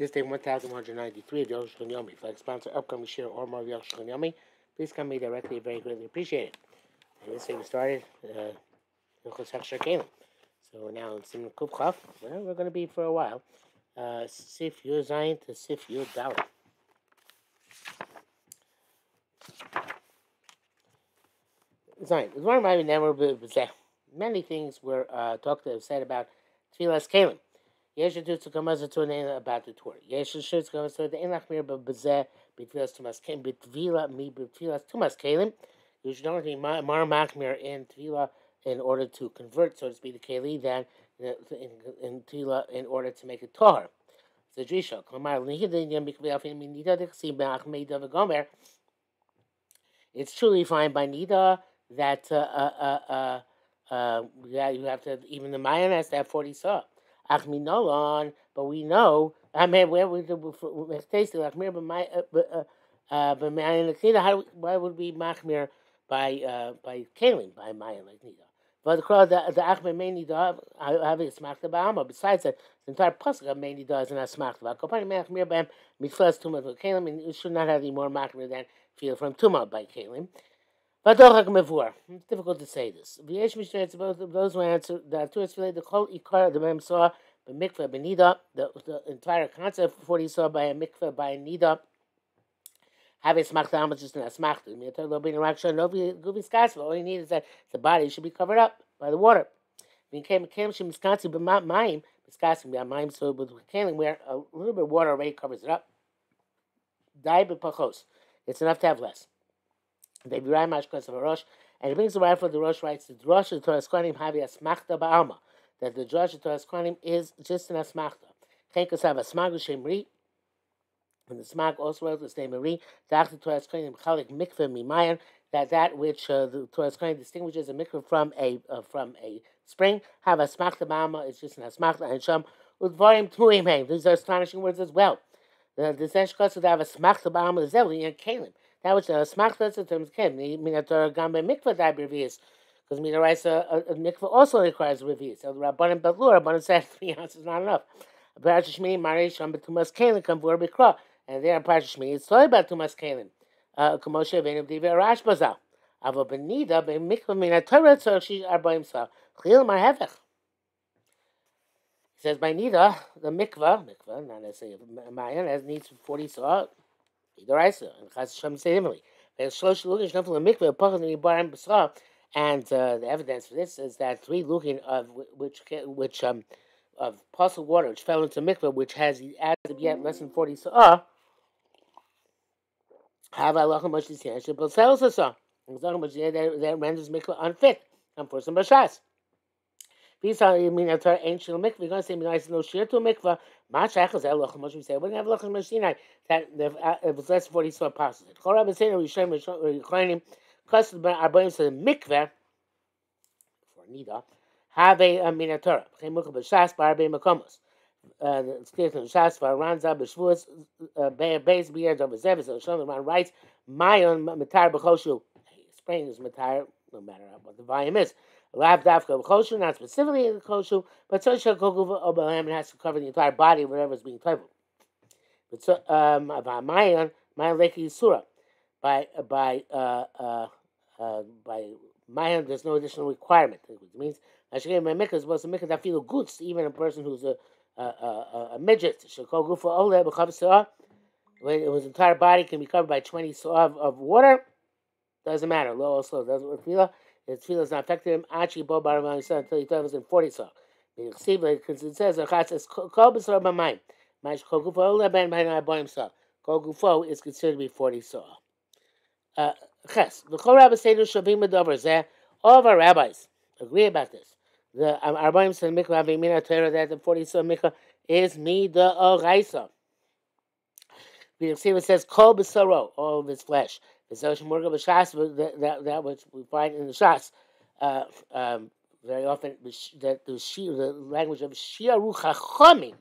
This day 1193 of the Arukh HaShulchan. If I sponsor upcoming share or more of the Arukh HaShulchan, please come me directly. Very greatly appreciate it. Let's say we started Arukh HaShulchan. So now in Simon Kuf Chaf, well, we're going to be for a while. Sif Yud Zayin to Sif Yud Dalet. Zayin. Many things were said about Tfilas Kalim. Yesh to come as a about the tour. Yesh should come so the Enlach Mir Bazeh Bitvilas Tumas Kalim Bitvila me Bitvilas Tumas Kalim. You should only Mar Machmir in Tvila in order to convert, so to speak, the Kali than in Tvila in order to make it Tahar. The Drisha. It's truly fine by Nida that you have to, even the Mayan has to have 40 saw. Achminolon, but we know, I mean, where we tasted Achmir, why would we Machmir by Kalim, by Mayan like Nida? But the Achmir may Nida have a smack the Bahama. Besides that, the entire Pasuk of May Nida is not smack the Bahama. Machmir by Mitzvahs Tumah by Kalim, and you should not have any more Machmir than feel from Tumah by Kalim. It's difficult to say this. Those who answer the tourists relate the whole ikar the mem saw by mikveh benida, the entire concept of 40 saw by a mikveh by a nida. Have a smachta how much is not smachta. All you need is that the body should be covered up by the water. So with kalim where a little bit of water already covers it up. It's enough to have less. They be right much because of a rosh, and he brings the right for the rosh writes the drush of Torah Kohanim have a smachta ba'alma, that the drush of Torah Kohanim is just an asmachta. Chenkas have a smag shemri, and the smag also wrote the name Mari. The Torah Kohanim chalik mikveh mimayan, that which the Torah Kohanim distinguishes a mikveh from a spring. Have a smachta ba'alma is just an asmachta, and sham udvarim tmuim heim. These are astonishing words as well. The zeshkas would have a smachta ba'alma is everything in kalim. That which smachtas in terms of kem. Minator gambe mikvah dai revius, because minarais a mikvah also requires revius. So the rabbanim belur rabbanim said 3 ounces is not enough. Parashat Shmini marish sham betumas kalim come vor bikra, and there in Parashat Shmini it's talking about tumas kalim. Kamoshe venim divrei Rash bazal. Avo benida be mikvah minator tzorchi arbaim sa. Chil marhevech. He says by nida the mikvah, not necessarily mayan, as needs 40 saw. And the evidence for this is that 3 lukin of which of possible water which fell into mikveh, which has as of yet less than 40 saw, have Allah much that renders mikveh unfit. And for some bashas. These are ancient mikveh. You're going to say no share to mikveh. Much we say, we have lochas mashinai that it was less 40 saw passes. Chorab is saying we show reclining custom arbaim to the mikveh for nida have a minatora. Chemukah b'shas barbe makomos. The state of shas for ranza b'shvuas beis beard over zevis. So Shlomo writes, "Mayon mitar b'choshu." Spring is mitar, no matter what the volume is. Lav dafka b'choshu, not specifically in the koshu, but so shall koguva obalam, it has to cover the entire body, whatever is being toivel. But so mayan leki surah by mayan there's no additional requirement. It means Hashem mikvah is supposed to mikvah that feel good, even a person who's a midget. Shall kogufa ole b'chav surah, when his entire body can be covered by 20 saw of water, doesn't matter. Low or slow doesn't feel. His tefillah is not affected him. Achi bo bar until he was in 40 saw. Because it says kol b'sor b'mayim. Mash kol gufo leben b'nei aboyim saw. Kol gufo is considered to be 40 saw. Ches v'chol rabbis say to shavim b'dover zeh. All of our rabbis agree about this. The arbaim said mikvah v'mina Torah that the 40 saw mikvah is mida oraisa. The Ksiva says kol b'soro, all of his flesh. That which we find in the Shas very often, that the language of Shiaru Chachamim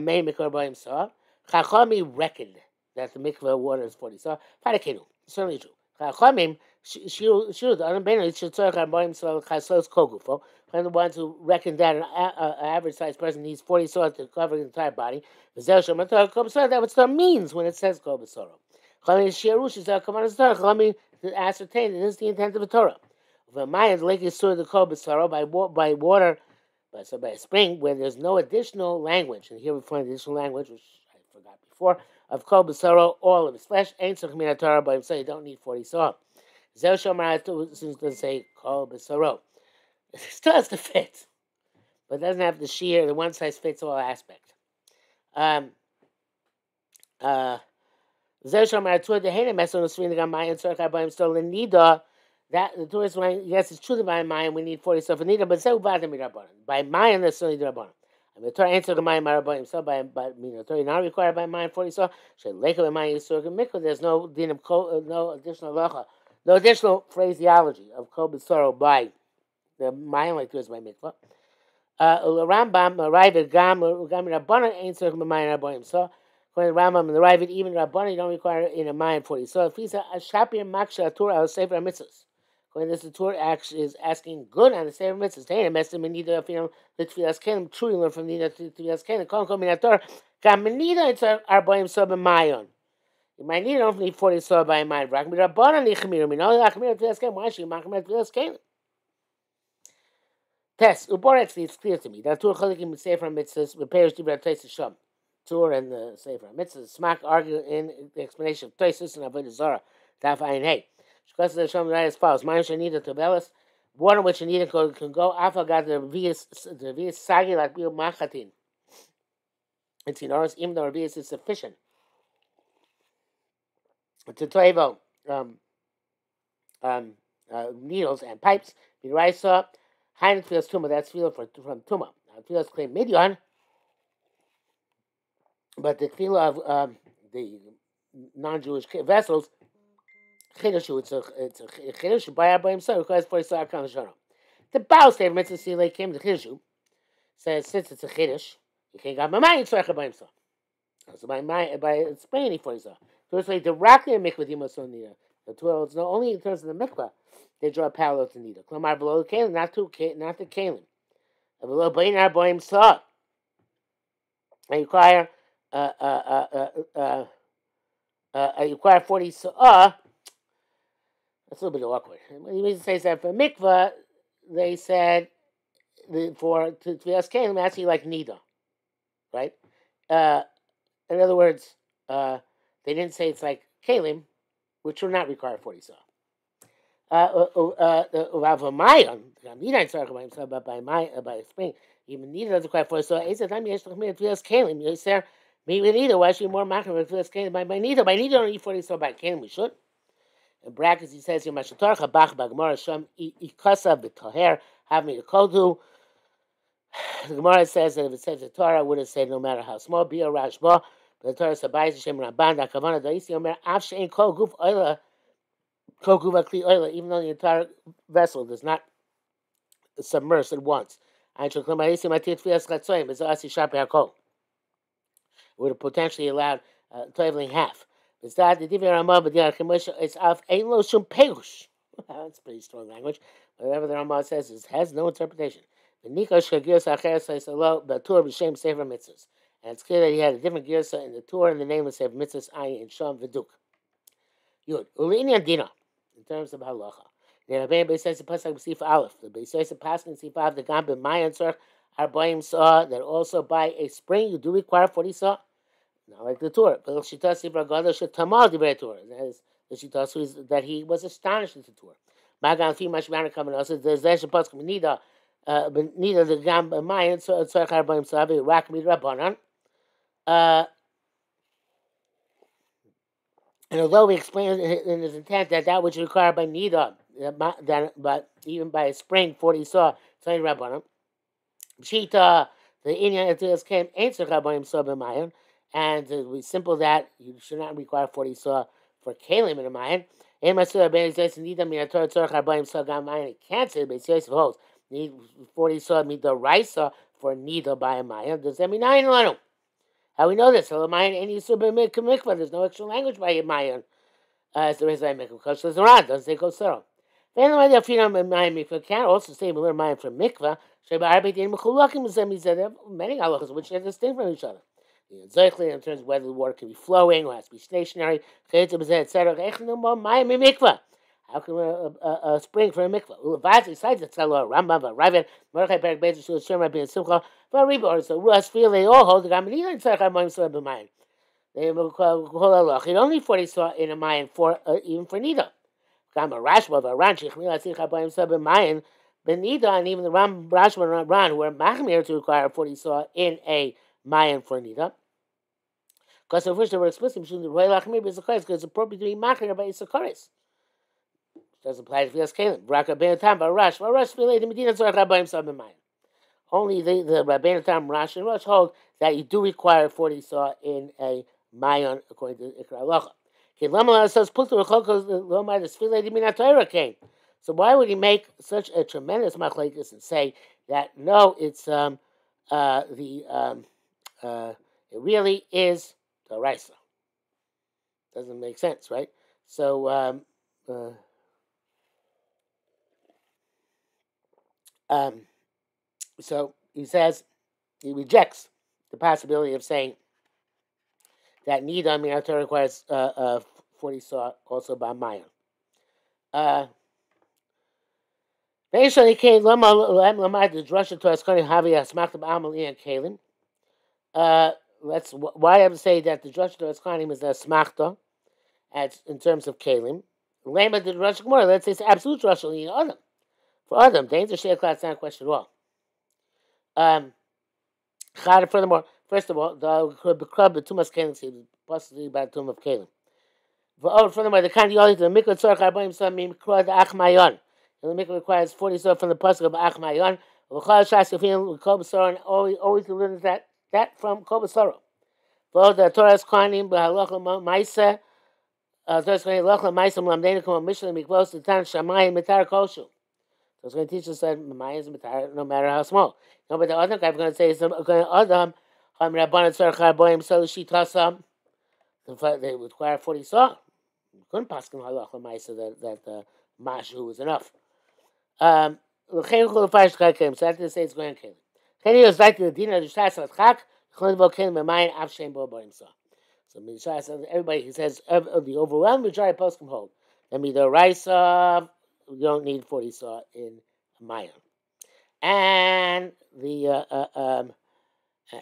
may mikvah b'ayim saw. Chachamim reckoned that the mikvah water is 40 saw. Parakenu, certainly true. Chachamim shiru the other b'ayim should tzorach b'ayim saw chasos kogufo. And the ones who reckon that an average sized person needs 40 saw to cover the entire body. That's what Torah means when it says kol b'soro. To ascertain that this is the intent of the Torah. The Mayans lake is the kol b'soro by water, by a spring where there's no additional language. And here we find additional language, which I forgot before, of kol b'soro, all of his flesh. Ain't tzarich min Torah by himself. You don't need 40 saw. Zeh shomar seems to say kol b'soro. It still has to fit, but it doesn't have the sheer, the one size fits all aspect. Zeh shomar tzur dehenem eson usrin gamayin tzarich by himself the nida. That the tourist line, yes, it's true that by Mayan we need 40 stuff for Nida, but so bad by Mayan that's only the Rabbanon. I mean, the Torah answered the Mayan Marabbanim, so by the Torah not required by Mayan 40 stuff. Should Leka by Mayan Yisur Mikvah. There's no din of no additional lacha, no additional phraseology of Kol B'Soro by the Mayan like this by Mikvah. Rambam Ravid Gam Rabbanon ain't circum by Mayan Rabbanim. So according to Rambam and the Ravid, even Rabbanon you don't require in a Mayan 40. So if he's a Shapir Maksha Torah al Sefer Mitzvahs. When this Torah actually is asking good on the same mitzvahs. Hey, I'm in need of the tefillas kelim. Truly learn from need of tefillas kelim. Kol kol min Torah. Kam nida it's arboim so b'mayon. You might need only 40 so by my brak. But Rabbanan nichmir. We know achmir tefillas kelim. Why should you machmir tefillas kelim? Test. Ubor actually it's clear to me that Torah chalikim with sefer mitzvahs repairs to Tosis Sham. Torah and the sefer mitzvahs. Smak argue in the explanation of Tosis and Avodah Zarah. Taf ayin hey. Because the Shem right as follows: Mine Shanida to Belis, water which Shanida can go. Alpha got the Vias Sagi like Bil Machatin. It's in ours, even though Vias is sufficient to Toivo needles and pipes. Biraisa, Heinrich feels Tuma. That's field from Tuma. Feels claim Midian, but the feel of the non-Jewish vessels. Chidushu, it's a chidushu by himself requires 40 sar kan shana. The Baal statement mitzvah sile came to chidushu says since it's a chidush, you can't get my mind tzarich by himself. So by explaining 40 sar. So it's like directly a mikvah dimason nida. The 12 it's not only in terms of the mikvah they draw a parallel to nida. Klamar below the kalim, not the kalim. Below beinar by himself. I require I require 40 sar. That's a little bit awkward. When he says that for mikvah, they said for tefillas kelim actually like nida, right? In other words, they didn't say it's like kelim, which will not require 40 saw. By spring, even nida doesn't require 40 saw. He said, "I'm tefillas kelim." You say, "Me with nida. Why should we more machmir with tefillas kelim by nida? By nida don't need 40 saw. By kelim we should." In brackets, he says, "You must torah bach bagmar sham ikasa b'toher have me to kodu." The Gemara says that if it says the Torah would have said no matter how small, be a rashba, but the Torah says Shem Rabban da Kavana Daisi Omer Af Shein Kol Guf Oila Kol Guva Kli Oila, even though the entire vessel does not submerge at once. I shall come Daisi Matit Fias Chatzoim Bezasi Shape Hakol. Would have potentially allowed traveling half. It's that the Divi Ramah, but it's of Ein Lo Shum Perush. That's pretty strong language. Whatever the Ramah says it has no interpretation. The Nikosh Gears Acher says hello, the Torah B'Shem Sefer Mitzvahs. And it's clear that he had a different Girsa in the Torah in the name of Sefer Mitzvahs, Ayin, and Sham V'Duk. Yud. Ulinian Dina, in terms of halacha. The Rabbein Beisayis of Pasach B'Sif Aleph. The Beisayis of Pasach B'Sif Aleph, the Gam B'Mayan Tzorch, Arboim Saw, that also by a spring you do require 40 saw. Not like the Torah. But Shita Sibra Gadol Shetamal Divrei Torah. That is the Shita that he was astonished at the Torah. Magan Fi Mashmana coming also. There's Zesh Pasach Nida. Neither the Gam Mayan so Tzorch Arboim Savi Rak Mid Rabbanan. And although we explained in his intent that which is required by Nida, but even by a spring 40 saw, it's only Rabbanan. Shita, the Inyan Etilas came ain't Tzorch Arboim Saw B'Mayan. And we simple that you should not require 40 saw for Kalim in a Mayan. And Masur Ben says, Nida Minator Tzorch Arboim Saw Gam Mayan. It can't say, but it's holds. Need 40 saw Mida Raisa for Nida by a Mayan. Does that mean Ayin Lanu? How we know this? So Mayan any Yisur B'Mikvah. There's no extra language by a Mayan. As there is by Mikvah. Kosh L'Zoran doesn't say Kosero. Can also say we learn Mayim from mikvah. Many halachas which are distinct from each other. In terms of whether the water can be flowing or has to be stationary, etc. How can a spring for a mikvah? Besides the Tzalor, Rambam, Ravid, Mordechai, Perek Beis, Shul Shem, Rabbi Simcha, Variba, so Ruas feel they all hold the Gamalina and Tzarech HaMayim Soa B'Mayim. They call Allah. It only 40 saw in a Mayim for even for Nida. Gama Rashba, Ranchi, Chmila Tzich HaMayim Soa B'Mayim, Benida, and even the Rashba and Ran were Machmir to require 40 saw in a Mayim for Nida. Because of which they were explicit, the Roy Lachmir is because it's appropriate to be Machmir by Isakaris. Doesn't apply to Filas Kalim. Raka Ben Tam Barash. Barash related Medina Tzorach Rabbayim Sabimayim. Only the Rabbeinu Tam Rash and Rosh hold that you do require 40 saw in a Mayon according to Ikra Halacha. Okay, Lama says Puktu Rechokos Lomar the Sfilei Mina Torah came. So why would he make such a tremendous machlekes and say that no, it's it really is the Raisa? Doesn't make sense, right? So so he says he rejects the possibility of saying that Nida Torah requires 40 saw also by Maya. Basically, came Lama Lamad the Drusha to Askani Havi Asmakta Ba'amali and Kalim. That's why I'm saying that the Drusha to Askani is the Asmakta in terms of Kalim. Lama the Drusha more. Let's say it's absolute Drusha in Adam. For Adam, the answer Shea Klal, it's not a question at all. Furthermore, first of all, the club the Tumas Kalim is possibly by the tomb of Kalim. Furthermore, the kind of the Mikvah Tzorach Arbayim Sa Mikra the Achmayon. The Mikvah requires 40 saw from the pasuk of Achmayon. V'chal Shas Yafin Kol B'Soro, and always to learn that from Kol B'Soro. For the Torah's Kohanim B'Halacha Ma'isa, Torah's Kohanim Halacha Ma'isa Mlamdeinu Kol Mishnah Mikvos the Tan Shamayim Mitar Koshu. So it's going to teach us that Maya is Mitar no matter how small. No, but the other guy I'm going to say is going to Adam Ham Rabbanan Tzorach Arbayim Sa L'Shitasam. They require 40 saw. You couldn't pass him Halacha Ma'isa that Mashu was enough. So after the say it's going to Can you like the dinner of the Shas of Chak? So everybody he says the overwhelming majority of poskim hold. That means the Raisa you don't need 40 saw in Maya. And the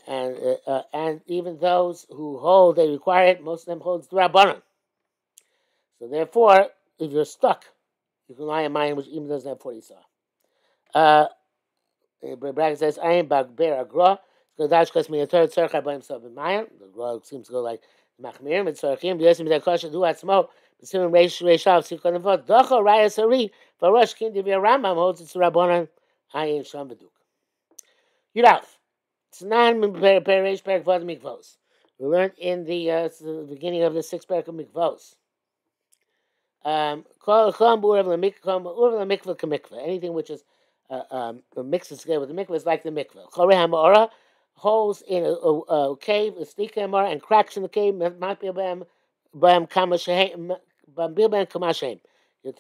and even those who hold they require it, most of them holds the Rabbanan. So therefore, if you're stuck, you can lie in Maya which even doesn't have 40 saw. Braga says, I am Bagber Agra. The Gra seems to go like Machmir, and Sorachim, the Yosim, the Kosha, do at smoke, the Simon Reshav, Sikon of Vot, Docho, Raya Sari, for Rosh Kindi, Rambam holds its Rabbanan, Ayin Sham Beduk. Yudaf. It's non Perish Perik Vod Mikvos. We learned in the beginning of the 6th Perik of Mikvos. Anything which is mixes together with the mikvah is like the mikvah. Chorei ha'ma'ora, holes in a cave, a stikah and cracks in the cave. Might be bam kamashem, You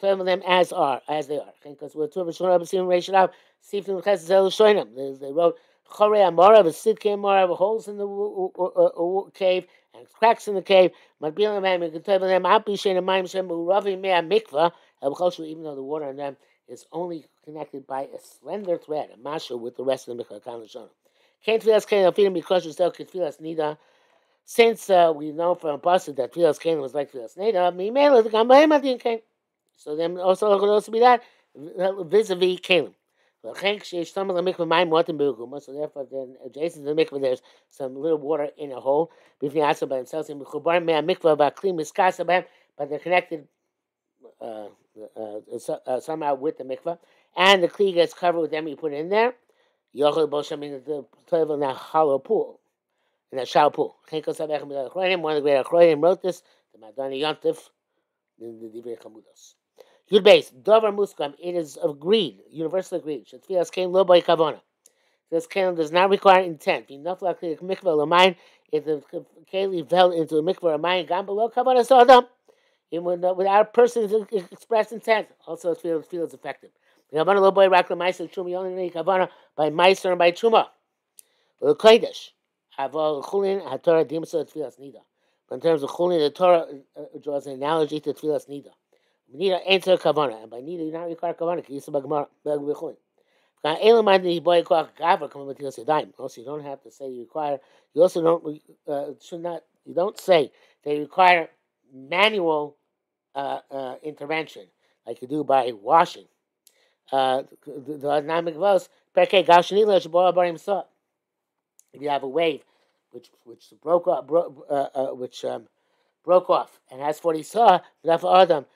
tell them as they are. Because we're two of the Shonah B'Sim Reishav, Siftim Chesed Shoinim. They wrote Chorei ha'ma'ora, the stikah holes in the cave and cracks in the cave. Might be them. You can tell them Api Shein Mayim Shem Uravi Mea Mikvah. Even though the water in them is only connected by a slender thread, a mashu, with the rest of the mikvah kanashon. Can't filas kain feeling because you still could filas nida. Since we know from a pasuk that filas kain was like filas nida, mimela the gambaim adin kain. So then also could also be that vis-a-vis kalim. So therefore, then adjacent to the mikvah, there's some little water in a hole. But they're connected. Somehow with the mikvah, and the kli gets covered with them. You put it in there. Yochel bosham in the toivel in a hollow pool, in a shallow pool. One of the great achronim wrote this. The Madani Yontif in the Divrei Chamudos. Yud base Dover Muskam. It is agreed, universally agreed. Shetfilas came lo by kavona. This keli does not require intent. Enough like the mikvah l'mayin. If the keli fell into a mikvah or mayin gam below kavona sodom. even without a person's expressed intent. Also, it feels effective. Kavana lo boy rak l'maiser truma. You only need kavana by meiser and by truma. L'kodesh aval chulin haTorah dimsa tfilas nida. But in terms of chulin, the Torah draws an analogy to tfilas nida. Nida enter kavana, and by nida you not require kavana. Kiyisa b'gemara b'chulin. Also, you don't have to say you require. You also don't should not. You don't say they require manual intervention like you do by washing. The dynamic verse. If you have a wave which broke off, broke off and has 40 saw, Adam,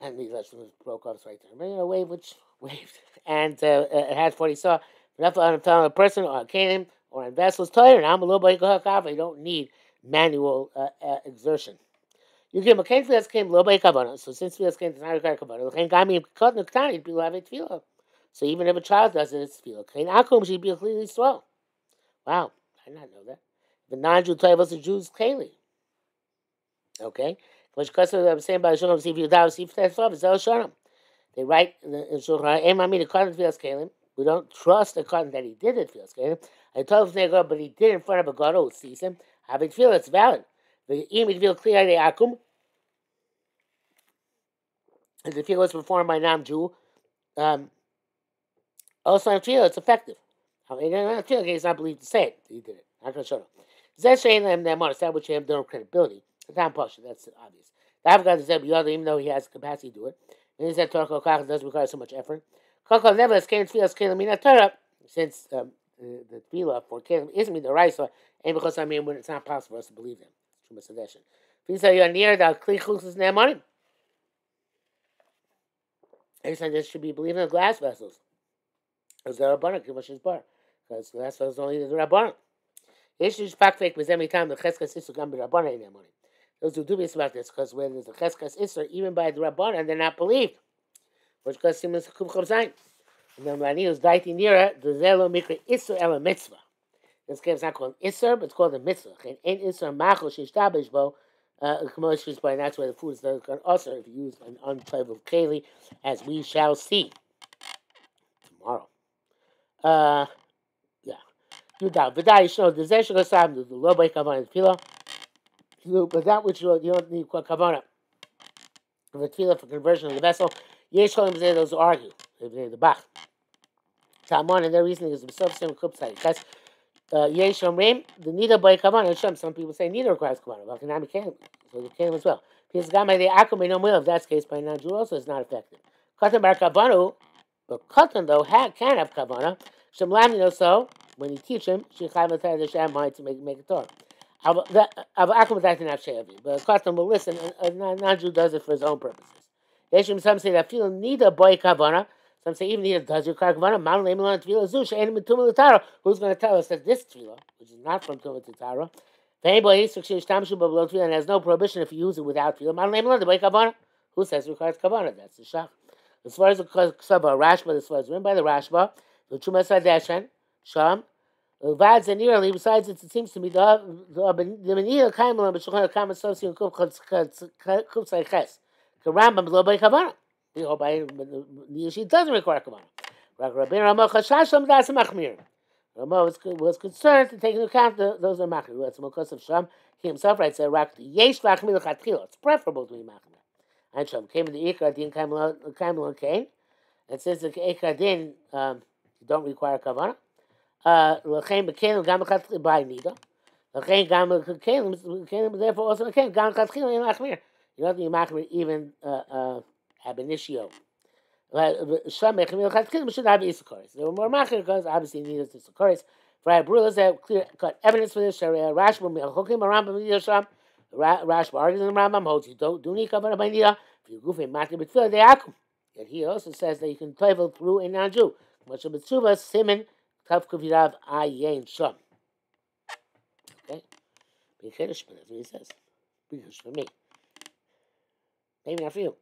and these broke off right there. A wave which waved and it has 40 saw. I'm telling a person or a kalim or a vessel is tired, and I'm a little bit you don't need manual exertion. You give a kain filas came little bit kavana. So since filas came, does not require kavana. The kain gami cut the ktani, people have a tefillah. So even if a child does it, it's tefillah. Kain akum should be completely slow. Wow, I did not know that. The non-Jew tevos the Jews keli. Okay, which I'm saying by Shulchan, see if you doubt, see if that's off. It's El Shalom. They write in Shulchan, the cotton filas kalim. We don't trust the cotton that he did it filas kalim. I told him but he did in front of a god who sees him. Having feel it's valid. The image feel clear the akum. And the feel was performed by non-Jew. Also, I feel it's effective. I mean, I feel like he's not believed to say it. He did it. I'm going to show him. That saying them that much, that which have no credibility. That's obvious. The Avgad said even though he has the capacity to do it. And he said Torah Kach doesn't require so much effort. Kach never came to feel Kalim in Torah, since the tefillah for Kalim isn't the right, and because when it's not possible for us to believe them. It's true suggestion. If you say you're near the Kli Chus is near money, every time this should be believing in glass vessels. Because they're Rabbanan, Kivash's bar. Because glass vessels only the Rabbanan. Issues fact fake was every time the Cheskas Isser can be Rabbanan in their money. Those who are dubious about this, because when there's a Cheskas Isser, even by the Rabbanan, they're not believed. Which because Simon's Kuv Chav Zayin. And then when he was daiti nearer, the Zelo Mikra Isser Ela Mitzvah. This game is not called Isser, but it's called a Mitzvah. And Isser Machel Shishtabish Bo, and that's where the food is also if you use an unplayable keli, as we shall see tomorrow. Yeah. You doubt. But that you know the Zesh Gosam, the low by Kavan is Pila. But that which you don't need Kavana. The Tefillah for conversion of the vessel. Yesh Cholim say those who argue. The Bach. Talmon, and their reasoning is the self-same Kupsai. Because Yesh Omrim, the Nida by Kavana, some people say neither requires Kavana. Well, can I became so they came as well. Because Gamma the Akum no will, if that's the case by non-Jew also is not effective. Katan Bar Kavanu, but Katan though can have Kavana. Shem Lamino so when you teach him, she chayv the sham mind to make a Torah. But Katan will listen, and non-Jew does it for his own purposes. Some say that feel neither boy kavana. Some say even neither does require kavana. Who's going to tell us that this tefillah, which is not from Tumah to Tara, and has no prohibition if you use it without tefillah? Who says it requires kavana? That's the shach. As far as the Ksaba Rashba, as far as written by the Rashba, the Chuma Sadeshan, Sham, Vad Zanirali, besides it seems to me the Menila Kaimalam, but Shulchan Kama Sosi and Kupsai Ches. Rambam is low by kavana. She doesn't require kavana. Arukh HaShulchan das machmir. Rama was concerned to take into account those are machmir. That's because of Sham. He himself writes that yesh machmir lechatchila. It's preferable to be machmir. And Sham came in the ikar din kaimlon kain. And since the ikar din you don't require kavana. L'chein b'kelim gam lechatchila by nida. L'chein gam kelim therefore also l'chein gam lechatchila in machmir. You don't need machmir even ab initio. Some should have isakoris. There were more machmir because obviously needed isakoris. For Abrulas that clear cut evidence for this. Rashba me'achokim Rambam nida sham. Rashba argues in the Rambam holds you don't do need kavana by nida. If you goof in machmir b'tfilah they akum. Yet he also says that you can travel through a non-Jew. Much of b'tzuva simin tav kuvirav ayin sham. Okay, be chiddush, but that's what he says. Be chiddush for me. Maybe not for you.